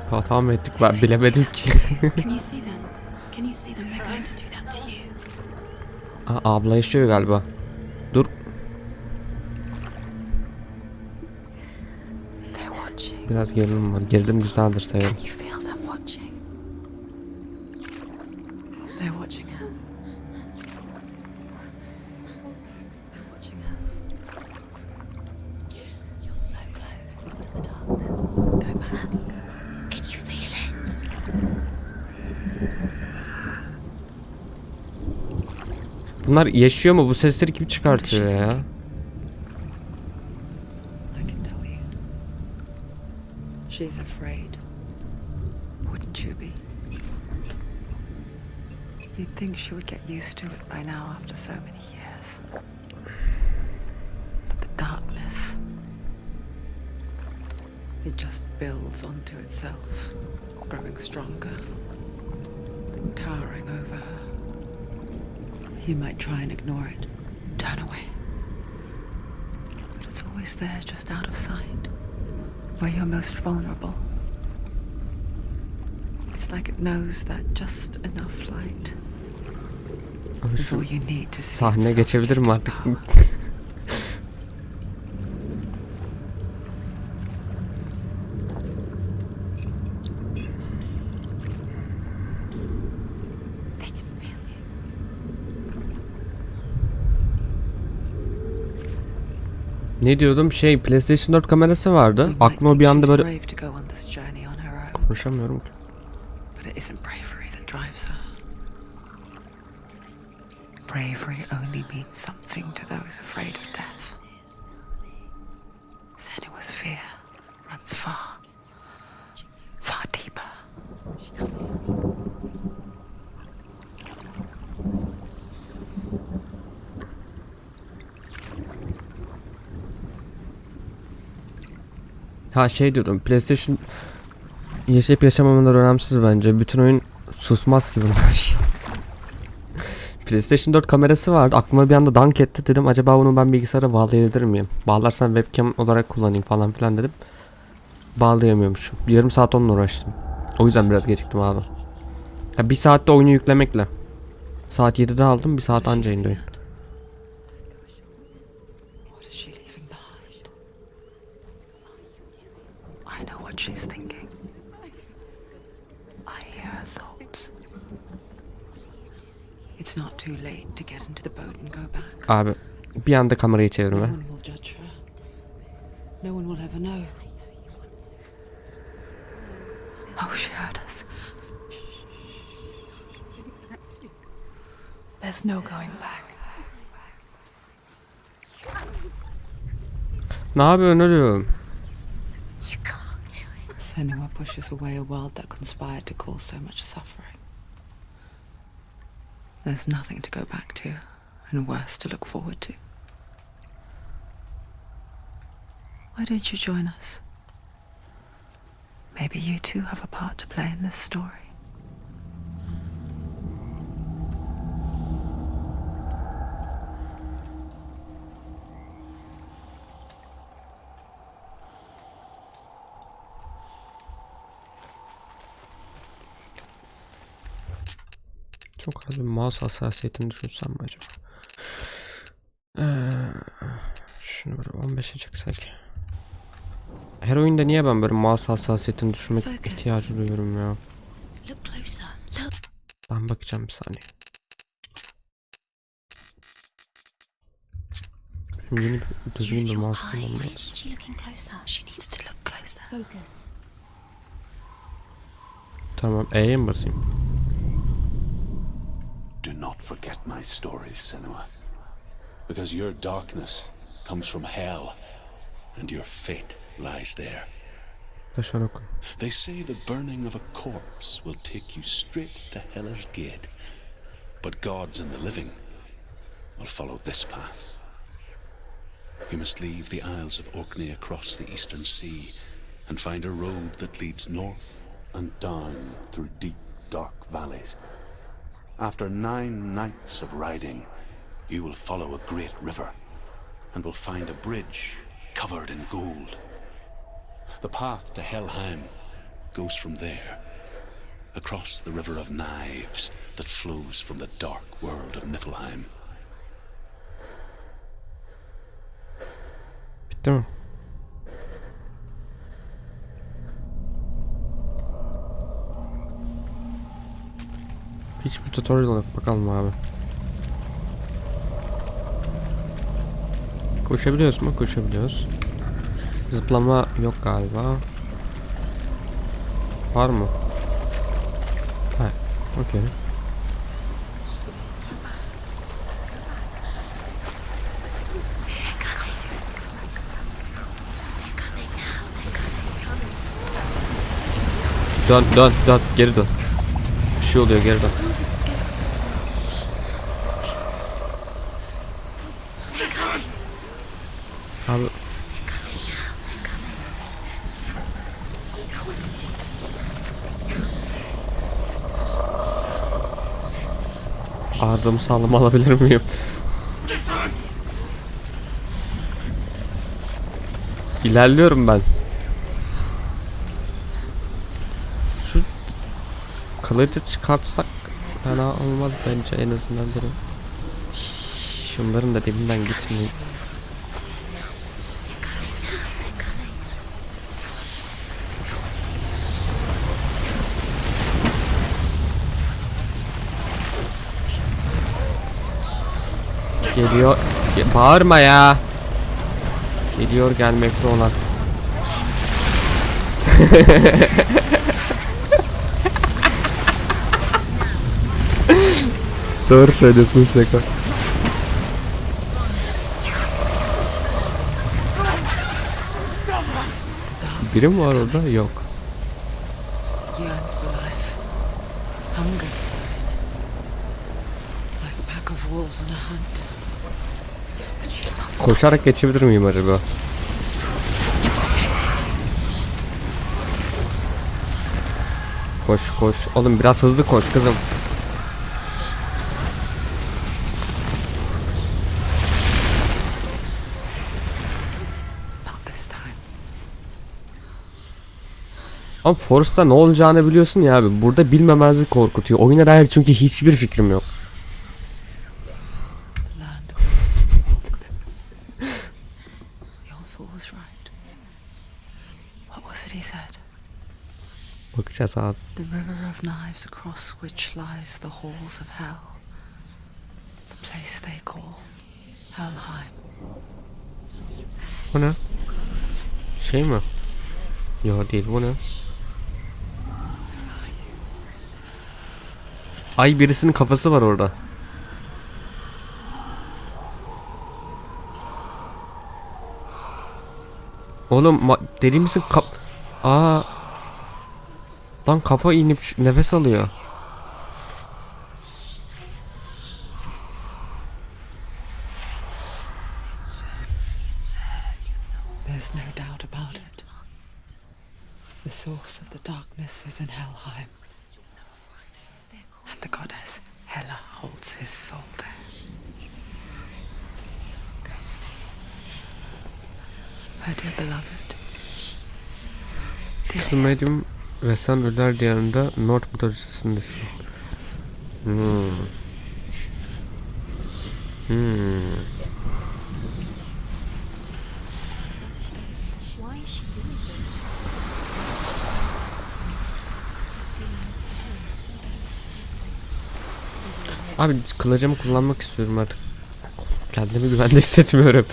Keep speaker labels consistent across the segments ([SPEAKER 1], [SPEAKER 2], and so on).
[SPEAKER 1] Hata mı ettik, ben bilemedim ki. Abla yaşıyor galiba. Dur. Biraz gerilim var. Gerilim güzeldir, severim. Bunlar yaşıyor mu? Bu sesleri kim çıkartıyor ya?
[SPEAKER 2] She's afraid. Wouldn't you be? You'd think she would get used to it by now after so many years. But the darkness, it just builds onto itself, growing stronger, towering over her. You might try and ignore it, turn away. But it's always there, just out of sight, where you're most vulnerable. It's like it knows that just enough light is all you need to see.
[SPEAKER 1] Sahne geçebilirim artık. Ne diyordum? PlayStation 4 kamerası vardı. Aklıma bir anda böyle... Konuşamıyorum ki.
[SPEAKER 2] Bravery only means something to those afraid of death. Then it was fear, runs far, far deeper.
[SPEAKER 1] Ha diyordum, PlayStation yaşayıp yaşamamanlar önemsiz bence. Bütün oyun susmaz ki bunlar. PlayStation 4 kamerası vardı. Aklıma bir anda dank etti, dedim acaba bunu ben bilgisayara bağlayabilir miyim? Bağlarsam webcam olarak kullanayım falan filan dedim. Bağlayamıyormuşum. Yarım saat onunla uğraştım. O yüzden biraz geciktim abi. Ya bir saatte oyunu yüklemekle. Saat 7'de aldım, bir saat anca indi oyun.
[SPEAKER 2] She's thinking. I hear her thoughts. It's not too late to get into the boat and go back.
[SPEAKER 1] Abi bir anda kamerayı çevirme.
[SPEAKER 2] No one will judge her. No one will ever know. Oh, she heard us. There's no going back.
[SPEAKER 1] Ne yapıyorsun oğlum?
[SPEAKER 2] Senua pushes away a world that conspired to cause so much suffering. There's nothing to go back to, and worse to look forward to. Why don't you join us? Maybe you too have a part to play in this story.
[SPEAKER 1] Çok az bir mouse hassasiyetini düşünsem mi acaba? Şunu böyle 15'e çeksek. Her oyunda niye ben böyle mouse hassasiyetini düşürmek ihtiyacı duyuyorum ya? Ben bakacağım bir saniye. Şimdi yeni düzgün bir mouse kullanmam lazım. Tamam, E'ye mi basayım?
[SPEAKER 3] Do not forget my stories, Senua, because your darkness comes from hell, and your fate lies there.
[SPEAKER 1] They
[SPEAKER 3] say the burning of a corpse will take you straight to Hela's gate, but gods and the living will follow this path. You must leave the Isles of Orkney across the eastern sea, and find a road that leads north and down through deep, dark valleys. After 9 nights of riding, you will follow a great river, and will find a bridge covered in gold. The path to Helheim goes from there, across the river of knives that flows from the dark world of Niflheim.
[SPEAKER 1] Bitti mi? Hiçbir tutorial yok. Bakalım abi. Koşabiliyoruz mu? Koşabiliyoruz. Zıplama yok galiba. Var mı? Hayır. Okey. Dön dön dön. Geri dön. Bir şey oluyor, geri dön. Abi. Ardımı sağlam alabilir miyim? İlerliyorum ben. Şu kılıcı çıkartsak fena olmaz bence, en azından biri. Şunların da dibinden gitmeyin. Geliyor. Bağırma ya. Geliyor, gelmekte olan. Doğru söylüyorsun Seko. Biri mi var orada? Yok.
[SPEAKER 2] Yearns for life, hungers for it, like a pack of wolves on a hunt.
[SPEAKER 1] Koşarak geçebilir miyim acaba? Koş koş. Oğlum biraz hızlı koş kızım.
[SPEAKER 2] Not this time.
[SPEAKER 1] Ama Forest'ta ne olacağını biliyorsun ya abi. Burada bilmemezlik korkutuyor. Oyuna dair çünkü hiçbir fikrim yok.
[SPEAKER 2] The land. The old fool was right. What was it he said?
[SPEAKER 1] Bakacağız abi.
[SPEAKER 2] The river of knives across which lies the halls of hell. The place they call Helheim.
[SPEAKER 1] Bu ne? Şey mi? Yok değil, bu ne? Ay, birisinin kafası var orada. Oğlum deli misin? Aa. Lan kafa inip nefes alıyor.
[SPEAKER 2] There's no doubt about it. The source of the darkness is in Helheim. And the goddess Hela holds his soul there. Her dear beloved.
[SPEAKER 1] The medium ve sen ölüler diyarında North mitolojisisindesin. Abi kılıcımı kullanmak istiyorum artık. Kendimi güvende hissetmiyorum.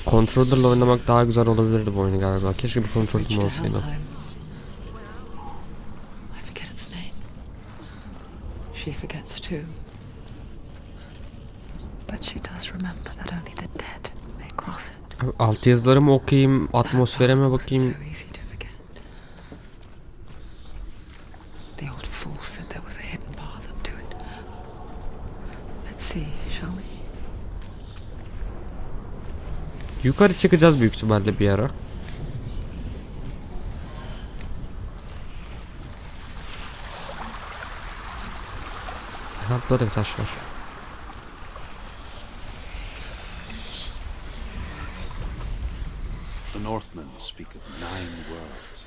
[SPEAKER 1] Controller'la oynamak daha güzel olabilirdi bu oyunu galiba. Keşke bir kontrolüm olsaydı.
[SPEAKER 2] I forget its name. She forgets too. But she does remember that only the dead may cross it.
[SPEAKER 1] Alt yazılarımı okuyayım, atmosferime bakayım.
[SPEAKER 2] So easy to forget. The old fool said there was a hidden path up to it. Let's see, shall we?
[SPEAKER 1] Yukarı çıkacağız büyük ihtimalle bir ara. Ha, burada bir taş var.
[SPEAKER 3] The Northmen speak of 9 worlds.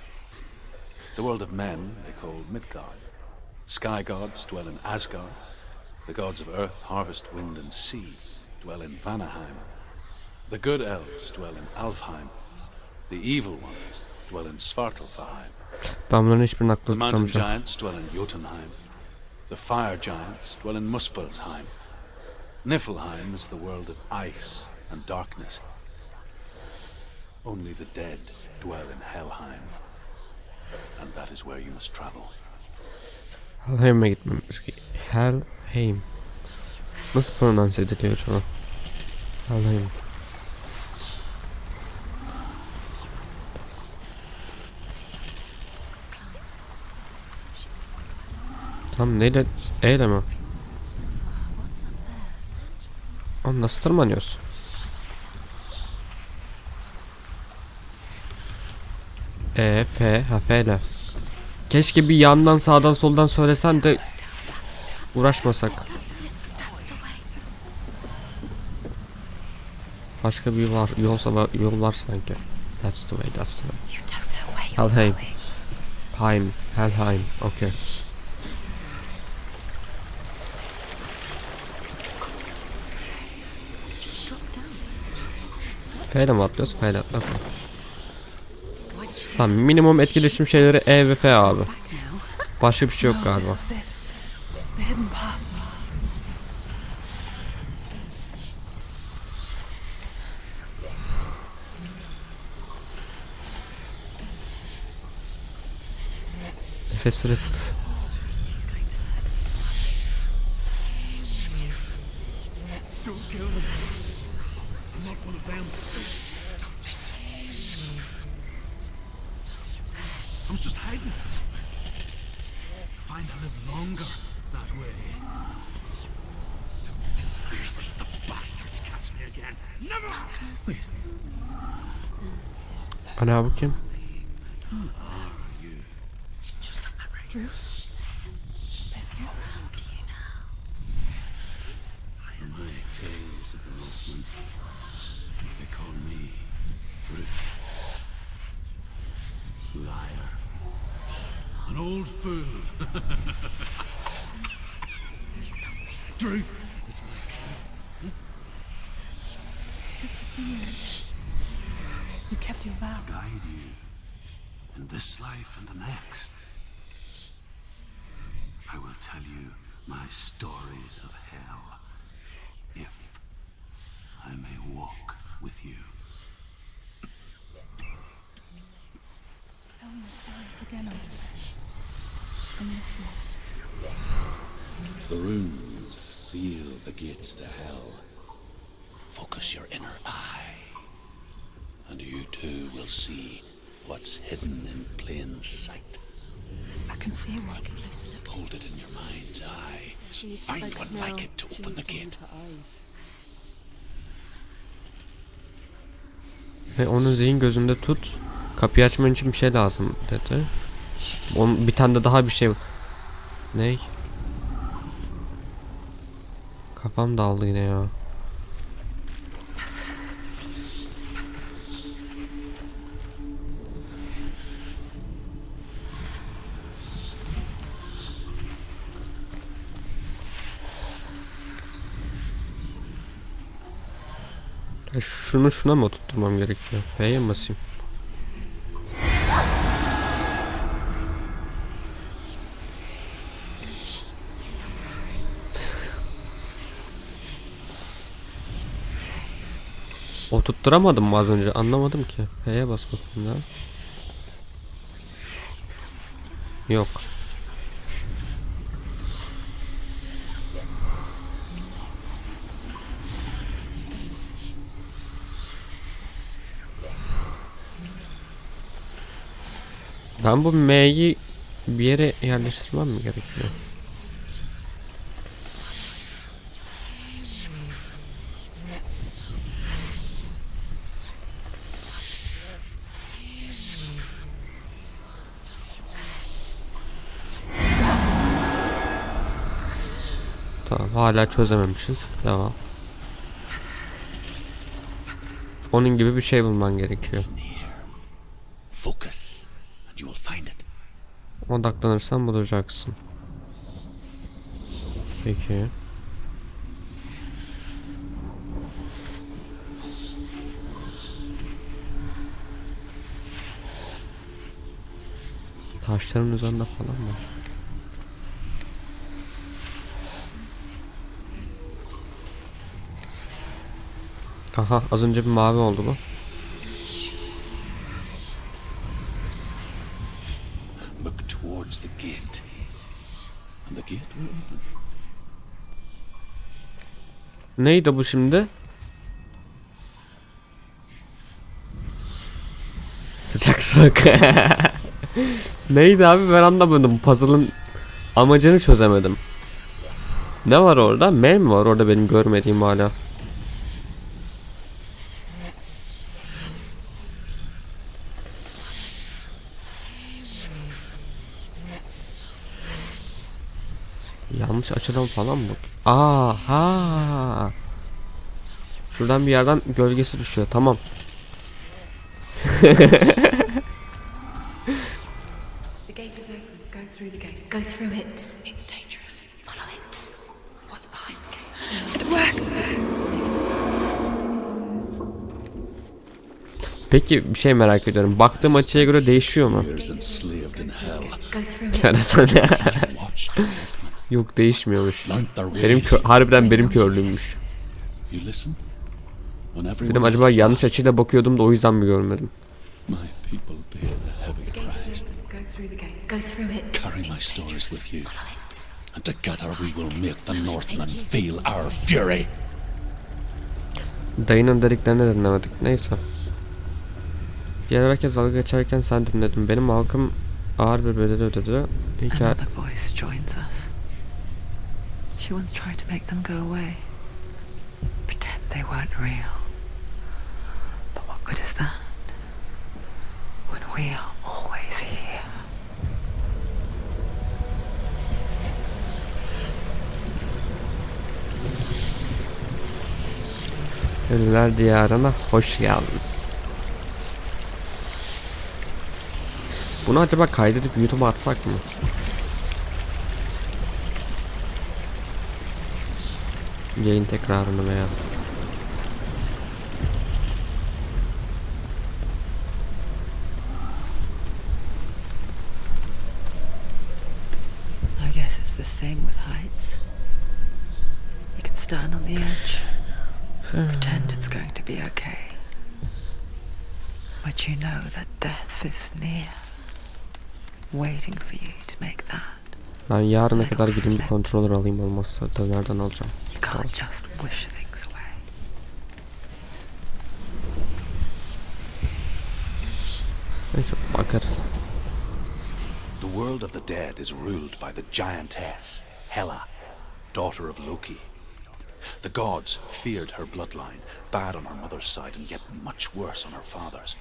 [SPEAKER 3] The world of men they call Midgard. Sky gods dwell in Asgard. The gods of earth, harvest, wind, and sea dwell in Vanaheim. The good elves dwell in Alfheim. The evil ones dwell in Svartalfheim.
[SPEAKER 1] Ben bunların hiçbirini
[SPEAKER 3] The
[SPEAKER 1] aklımda
[SPEAKER 3] mountain
[SPEAKER 1] tutamayacağım.
[SPEAKER 3] giants dwell in Jotunheim. The fire giants dwell in Muspelheim. Niflheim is the world of ice and darkness. Only the dead dwell in Helheim. And that is where you must travel.
[SPEAKER 1] Helheim'e gitmemiz gerekiyor. Helheim. Nasıl prononse ediliyor acaba? Helheim. Tam neyle? Eyle mi? Oğlum nasıl tırmanıyorsun? F, ha F ile. Keşke bir yandan sağdan soldan söylesen de uğraşmasak. Başka bir yol var sanki. That's the way, that's the way. Helheim. Helheim, okay. F'yle mi atlıyoruz? F'yle atlatma. Tamam, minimum etkileşim şeyleri E ve F abi. Başka bir şey yok galiba. Nefesleri tut.
[SPEAKER 4] I was just hiding. I find I live longer that way. The bastards catch me again. Never! Wait.
[SPEAKER 1] Ana bu kim?
[SPEAKER 2] Drew?
[SPEAKER 4] I know tales of the Northmen. They call me Bruce. Liar. An old fool. Drew is my king.
[SPEAKER 2] It's good to see you. You kept your vow.
[SPEAKER 4] Guide you in this life and the next. I will tell you my stories of hell, if I may walk with you.
[SPEAKER 2] Tell me your stories again. I'm listening.
[SPEAKER 3] The runes seal the gates to hell. Focus your inner eye, and you too will see what's hidden in plain sight.
[SPEAKER 2] I can see what.
[SPEAKER 3] Hold it in your mind's eye. Find one like it to open the gate.
[SPEAKER 1] Ve onu zihin gözünde tut. Kapıyı açman için bir şey lazım dedi. Bir tane de daha bir şey. Ney? Kafam dağıldı yine ya. Şunu şuna mı oturtmam gerekiyor? F'ye mi basayım? Oturtturamadım mı az önce? Anlamadım ki. F'ye bas bakayım ya. Yok. Ben bu M'yi bir yere yerleştirmem mi gerekiyor? Tamam, hala çözememişiz. Devam. Onun gibi bir şey bulman gerekiyor. Odaklanırsan bulacaksın. Peki. Taşların üzerinde falan mı? Aha, az önce bir mavi oldu bu.
[SPEAKER 3] Look towards the gate. And the gate will open.
[SPEAKER 1] Neydi bu şimdi? Sıcak soğuk. Neydi abi, ben anlamadım. Puzzle'ın amacını çözemedim. Ne var orada? M mi var orada benim görmediğim hala? Yanlış açıdan falan mı? Aha. Şuradan bir yerden gölgesi düşüyor. Tamam.
[SPEAKER 2] The gate is open. Go through the gate. Go through it. It's dangerous. Follow it. What's behind the gate? It worked.
[SPEAKER 1] Peki bir şey merak ediyorum. Baktığım açıya göre değişiyor mu?
[SPEAKER 2] Go through it.
[SPEAKER 1] Yok, değişmiyormuş. Harbiden benim körlüğümmüş. Dedim acaba yanlış açıyla bakıyordum da o yüzden mi görmedim?
[SPEAKER 2] Go through it.
[SPEAKER 3] Carry my stories with you, and together we will make the Northmen feel our fury.
[SPEAKER 1] Dayının dediklerini dinlemedik. Neyse. Diğer herkes dalga geçerken sen dinledin. Benim halkım ağır bir bedel ödedi. Hikaye...
[SPEAKER 2] Another voice joins us. She once tried to make them go away. Pretend they weren't real. But what good is that? When we are always here.
[SPEAKER 1] Ölüler diyarına hoş geldin. Bunu acaba kaydedip YouTube'a atsak mı? Yayın tekrarını veya...
[SPEAKER 2] I guess it's the same with heights. You can stand on the edge, pretend it's going to be okay. But you know that death is near, waiting for you to make that.
[SPEAKER 1] Ben yarına kadar gideyim bir controller alayım, olmazsa da nereden alacağım?
[SPEAKER 2] You can't just wish things away.
[SPEAKER 1] Neyse, bakarız.
[SPEAKER 3] The world of the dead is ruled by the giantess, Hela, daughter of Loki. The gods feared her bloodline, bad on her mother's side and yet much worse on her father's.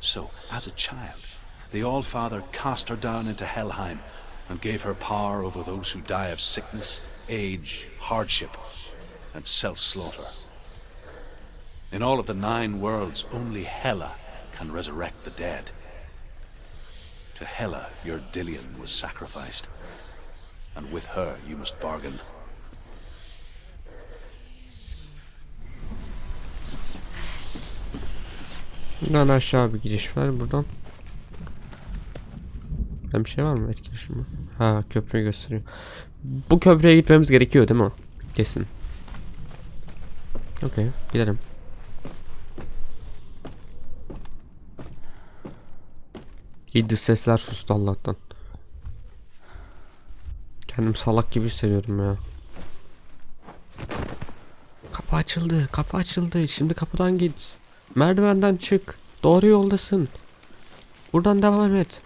[SPEAKER 3] So, as a child, the All-Father cast her down into Helheim and gave her power over those who die of sickness, age, hardship, and self-slaughter. In all of the 9 worlds, only Hela can resurrect the dead. To Hela, your Dillion was sacrificed, and with her you must bargain.
[SPEAKER 1] Buradan aşağı bir giriş var, buradan. Bir şey var mı, etkileşim mi? Ha, köprüyü gösteriyor. Bu köprüye gitmemiz gerekiyor değil mi? Kesin. Okey, gidelim. İyi, sesler sustu Allah'tan. Kendim salak gibi hissediyorum ya. Kapı açıldı, kapı açıldı. Şimdi kapıdan git. Merdivenden çık. Doğru yoldasın. Buradan devam et.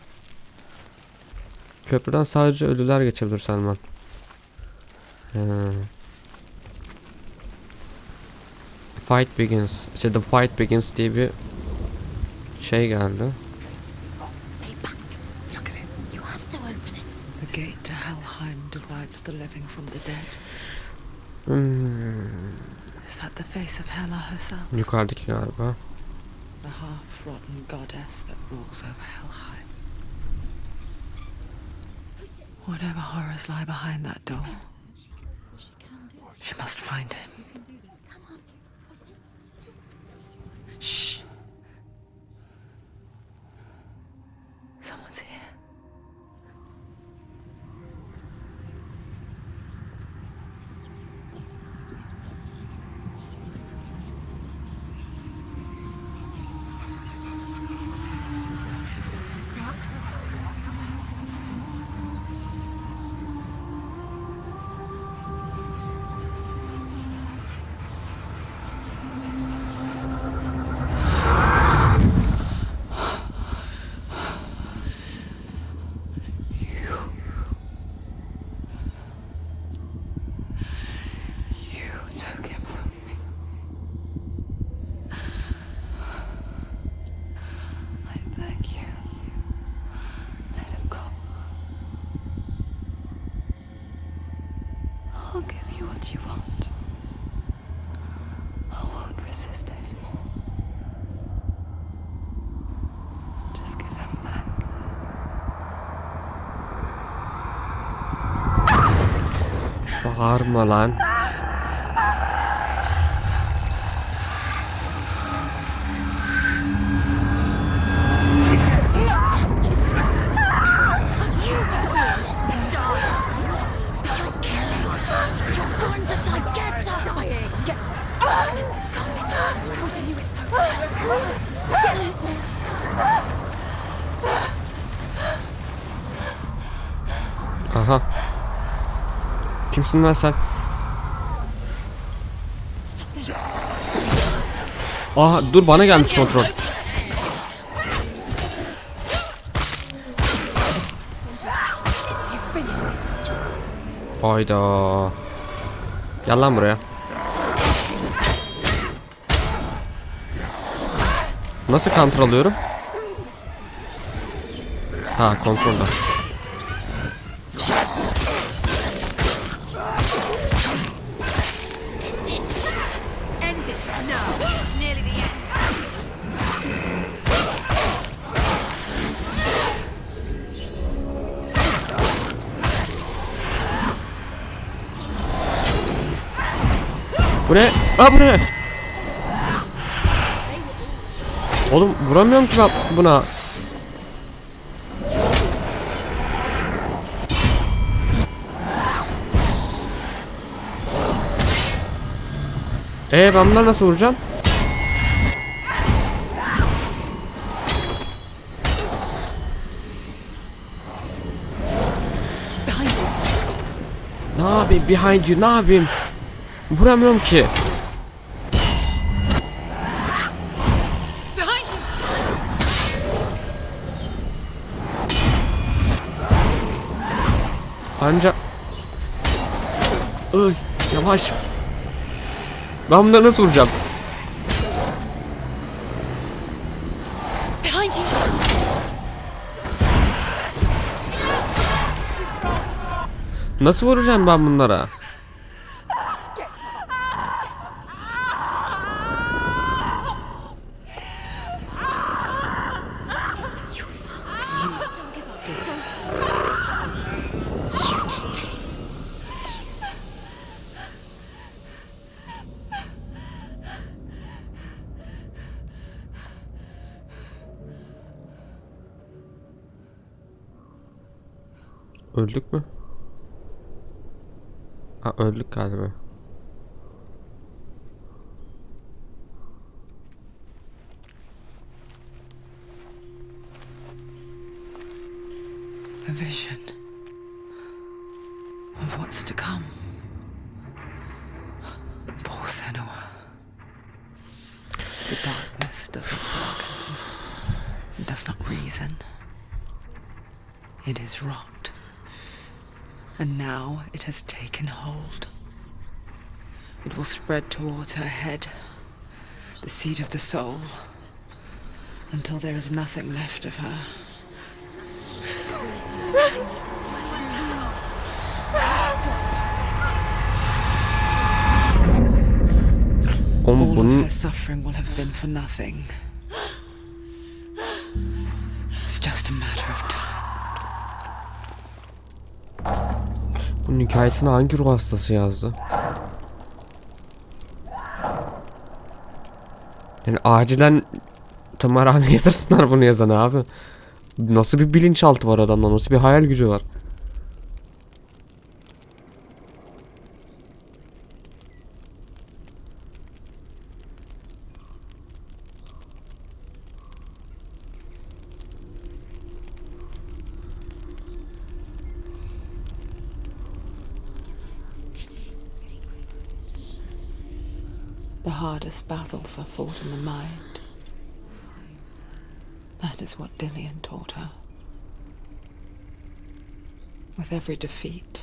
[SPEAKER 1] Köprüden sadece ölüler geçebilir Selman. Fight begins. İşte The Fight Begins diye bir şey geldi.
[SPEAKER 5] Stay back. Look at it. You have to open it.
[SPEAKER 2] The gate to Helheim divides the living from the dead. Is that the face of Hela herself?
[SPEAKER 1] Yukarıdaki galiba.
[SPEAKER 2] The half-rotten goddess that rules over Helheim. Whatever horrors lie behind that door, she must find him. Shh. Someone's here. I'll give you what you want. I won't resist anymore. Just give him back.
[SPEAKER 1] Bağırma lan. Aha. Kimsin lan sen? Aha dur, bana gelmiş kontrol. Hayda. Gel lan buraya. Nasıl kontrol alıyorum? Ha, kontrolda. Bu ne? Aa, bu ne? Oğlum vuramıyorum ki ben buna. Ben bunları nasıl vuracağım? Ne yapayım? Behind you, ne yapayım? Vuramıyorum ki. Anca... yavaş. Ben bunları nasıl vuracağım? Nasıl vuracağım ben bunlara? Öldük mü? Ha, öldük galiba.
[SPEAKER 2] A vision of what's to come. Poor Senua. The darkness does not bargain. It does not reason. It is wrought. And now it has taken hold. It will spread towards her head, the seat of the soul, until there is nothing left of her. All of her suffering will have been for nothing. It's just a matter of time.
[SPEAKER 1] Bunun hikayesini hangi ruh hastası yazdı? Yani acilen tımarhaneye yatırsınlar bunu yazan abi. Nasıl bir bilinçaltı var adamda, nasıl bir hayal gücü var.
[SPEAKER 2] The hardest battles are fought in the mind. That is what Dillian taught her. With every defeat,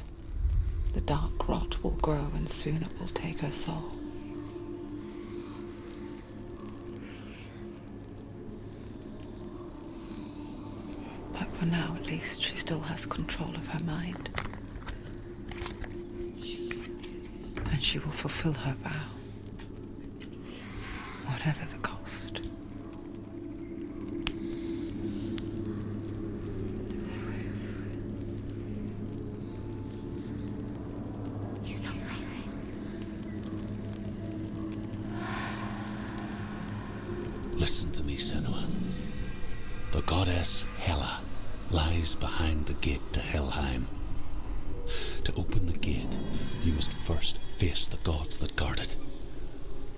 [SPEAKER 2] the dark rot will grow and soon it will take her soul. But for now, at least, she still has control of her mind. And she will fulfill her vow. Whatever the cost.
[SPEAKER 5] He's not right.
[SPEAKER 3] Listen to me, Senua. The goddess Hela lies behind the gate to Helheim. To open the gate, you must first face the gods that guard it.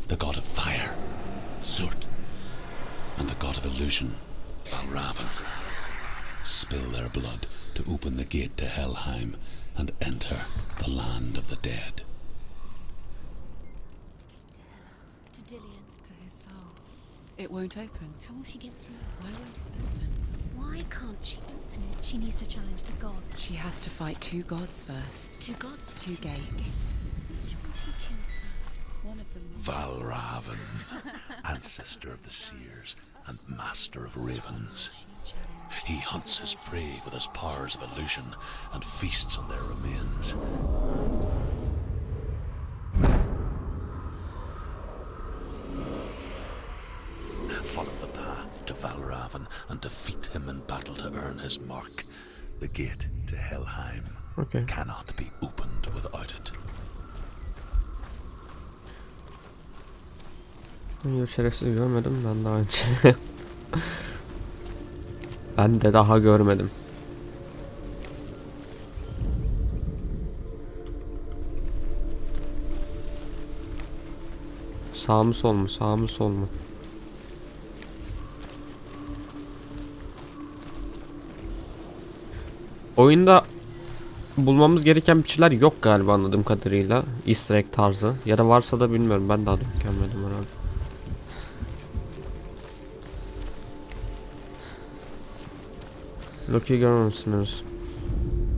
[SPEAKER 3] The god of fire, Surt, and the god of illusion, Valravan. Spill their blood to open the gate to Helheim and enter the land of the dead.
[SPEAKER 5] To Dillian.
[SPEAKER 6] To his soul. It won't open.
[SPEAKER 5] How will she get through?
[SPEAKER 6] Why won't it open?
[SPEAKER 5] Why can't she open it? She needs to challenge the gods.
[SPEAKER 6] She has to fight 2 gods first.
[SPEAKER 5] 2 gods?
[SPEAKER 6] 2 gates.
[SPEAKER 5] Who will she choose first?
[SPEAKER 6] One of them.
[SPEAKER 3] Valravan, ancestor of the seers and master of ravens. He hunts his prey with his powers of illusion and feasts on their remains. Follow the path to Valravan and defeat him in battle to earn his mark. The gate to Helheim cannot be opened without it.
[SPEAKER 1] Yok, şerefsiz görmedim ben daha önce. Ben de daha görmedim. Sağ mı sol mu? Sağ mı sol mu? Oyunda bulmamız gereken bir şeyler yok galiba anladığım kadarıyla. Easter egg tarzı. Ya da varsa da bilmiyorum. Ben daha da görmedim herhalde. Loki'yi görmemişsiniz.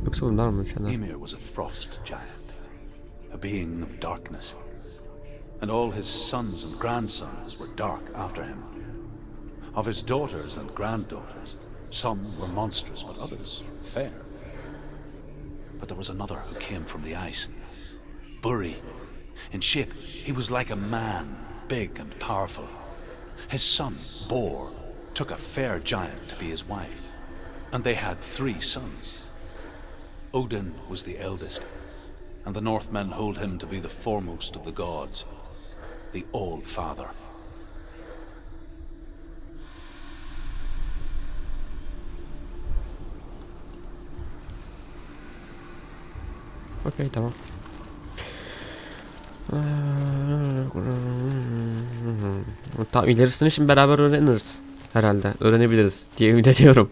[SPEAKER 1] Yoksa bunlar mı şeyler?
[SPEAKER 3] Ymir was a frost giant, a being of darkness, and all his sons and grandsons were dark after him. Of his daughters and granddaughters, some were monstrous, but others fair. But there was another who came from the ice, Buri. In shape, he was like a man, big and powerful. His son, Bor, took a fair giant to be his wife, and they had 3 sons. Odin was the eldest, and the Northmen hold him to be the foremost of the gods, the All-Father.
[SPEAKER 1] Okey, tamam. Tamam, ilerisini şimdi beraber öğreniriz herhalde. Öğrenebiliriz diye ümit ediyorum.